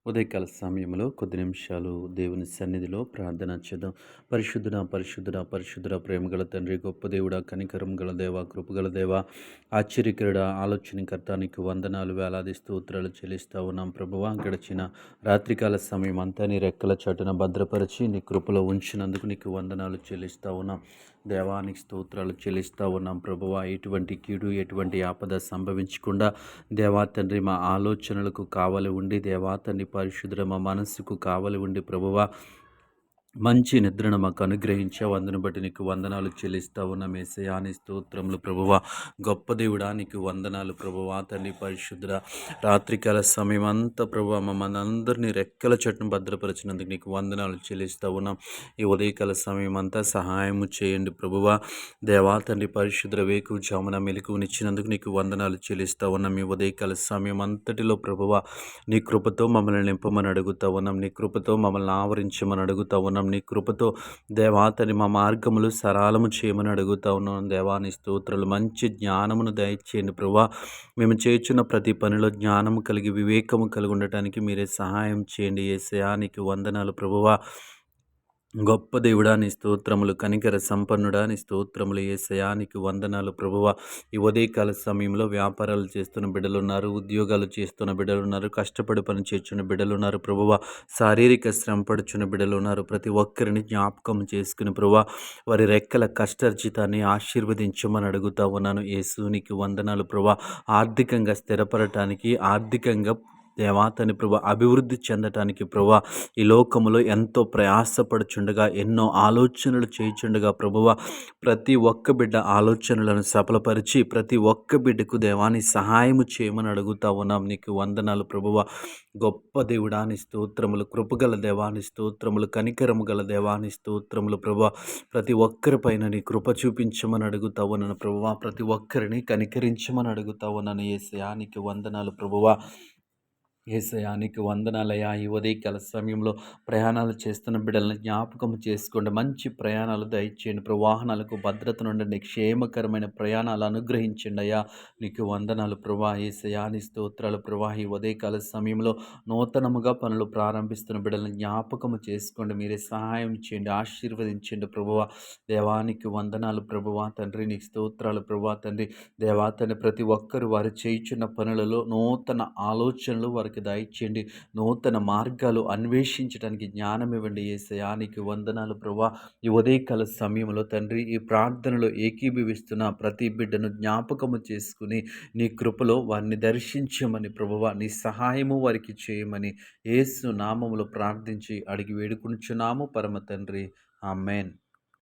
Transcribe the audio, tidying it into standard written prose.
ఉదయకాల సమయంలో కొద్ది నిమిషాలు దేవుని సన్నిధిలో ప్రార్థన చేద్దాం. పరిశుద్ధుడ పరిశుద్ధుడ పరిశుద్ధుడ ప్రేమగల తండ్రి, గొప్ప దేవుడా, కనికరం గల దేవ, కృపగల దేవ, ఆశ్చర్యకరుడ, ఆలోచనకర్త, నీకు వందనాలు, వేలాది స్తోత్రాలు చెల్లిస్తా ఉన్నాం ప్రభువా. గడిచిన రాత్రికాల సమయం అంతా నీ రెక్కల చాటున భద్రపరిచి నీ కృపలో ఉంచినందుకు నీకు వందనాలు చెల్లిస్తా ఉన్నాం. దేవానికి స్తోత్రాలు చెల్లిస్తా ఉన్నాం ప్రభువా. ఎటువంటి కీడు, ఎటువంటి ఆపద సంభవించకుండా దేవా తండ్రి, మా ఆలోచనలకు కావలి ఉండి, దేవా తండ్రి పరిశుద్ధుడ, మా మనస్సుకు కావలి ఉండి ప్రభువా, మంచి నిద్రను మాకు అనుగ్రహించావు. అందును బట్టి నీకు వందనాలు చెల్లిస్తా ఉన్నాం యేసయ్యా. నీ స్తోత్రములు ప్రభువా. గొప్ప దేవుడా, నీకు వందనాలు ప్రభువా. తండ్రి పరిశుద్ధుడ, రాత్రికాల సమయం అంతా ప్రభువా మమ్మల్ని అందరినీ రెక్కల చెట్టును భద్రపరిచినందుకు నీకు వందనాలు చెల్లిస్తా ఉన్నాం. ఈ ఉదయకాల సమయం అంతా సహాయము చేయండి ప్రభువా. దేవా తండ్రి పరిశుద్ధ, వేకువజామున మెలకువనిచ్చినందుకు నీకు వందనాలు చెల్లిస్తా ఉన్నాం. ఈ ఉదయకాల సమయం అంతటిలో ప్రభువా, నీ కృపతో మమ్మల్ని నింపమని అడుగుతా ఉన్నాం. నీ కృపతో మమ్మల్ని ఆవరించమని అడుగుతా ఉన్నాం. నీ కృపతో దేవాతని మా మార్గములు సరళము చేయమని అడుగుతా ఉన్నాం. దేవాని స్తోత్రాలు, మంచి జ్ఞానమును దయచేయండి ప్రభువా. మేము చేస్తున్న ప్రతి పనిలో జ్ఞానము కలిగి, వివేకము కలిగి ఉండటానికి మీరే సహాయం చేయండి యేసయ్యా. నీకు వందనాలు ప్రభువా. గొప్ప దేవుడా, నీ స్తోత్రములు. కనికర సంపన్నుడా, నీ స్తోత్రములు యేసయ్యా. నీకు వందనాలు ప్రభువా. ఈ ఉదయకాల సమయంలో వ్యాపారాలు చేస్తున్న బిడ్డలున్నారు, ఉద్యోగాలు చేస్తున్న బిడ్డలున్నారు, కష్టపడి పని చేస్తున్న బిడ్డలున్నారు ప్రభువా. శారీరక శ్రమ పడుచున్న బిడ్డలున్నారు. ప్రతి ఒక్కరిని జ్ఞాపకం చేసుకుని ప్రభువా, వారి రెక్కల కష్టార్జితాన్ని ఆశీర్వదించమని అడుగుతా ఉన్నాను యేసు. నీకు వందనాలు ప్రభువా. ఆర్థికంగా స్థిరపడటానికి, ఆర్థికంగా దేవాతని ప్రభు అభివృద్ధి చెందటానికి ప్రభు ఈ లోకములో ఎంతో ప్రయాసపడుచుండగా, ఎన్నో ఆలోచనలు చేయుచుండగా ప్రభువ, ప్రతి ఒక్క బిడ్డ ఆలోచనలను సఫలపరిచి ప్రతి ఒక్క బిడ్డకు దేవాని సహాయము చేయమని అడుగుతా ఉన్నాం. నీకు వందనాలు ప్రభువ. గొప్ప దేవుడాని స్తోత్రములు, కృపగల దేవాని స్తోత్రములు, కనికరము గల దేవాని స్తోత్రములు ప్రభువ. ప్రతి ఒక్కరిపైన నీ కృప చూపించమని అడుగుతా ఉన్నాను ప్రభువ. ప్రతి ఒక్కరిని కనికరించమని అడుగుతా ఉన్నాను యేసయ్యా. నీకు వందనాలు ప్రభువ. యేసయ్యా, నీకు వందనాలయ్యా. ఈ ఉదయకాల సమయంలో ప్రయాణాలు చేస్తున్న బిడ్డలను జ్ఞాపకం చేసుకోండి. మంచి ప్రయాణాలు దయచేయండి. వాహనాలకు భద్రత నుండి క్షేమకరమైన ప్రయాణాలు అనుగ్రహించండి అయ్యా. నీకు వందనాలు ప్రభా. యేసయ్యా, నీ స్తోత్రాలు ప్రభా. ఈ ఉదయకాల సమయంలో నూతనముగా పనులు ప్రారంభిస్తున్న బిడ్డలను జ్ఞాపకము చేసుకోండి. మీరే సహాయం చేయండి, ఆశీర్వదించండి ప్రభువ. దేవానికి వందనాలు ప్రభువ. తండ్రి నీకు స్తోత్రాలు ప్రభువ. తండ్రి దేవా తండ్రి, ప్రతి ఒక్కరు వారు చేయుచున్న పనులలో నూతన ఆలోచనలు వారికి దయచేయండి. నూతన మార్గాలు అన్వేషించడానికి జ్ఞానం ఇవ్వండి యేసయ్యా. నీకు వందనాలు ప్రభువా. ఈ ఉదయకాల సమయంలో తండ్రి, ఈ ప్రార్థనలో ఏకీభవిస్తున్న ప్రతి బిడ్డను జ్ఞాపకము చేసుకుని నీ కృపలో వారిని దర్శించమని ప్రభువా, నీ సహాయము వారికి చేయమని యేసు నామములో ప్రార్థించి అడిగి వేడుకొనుచున్నాము పరమ తండ్రి. ఆమేన్.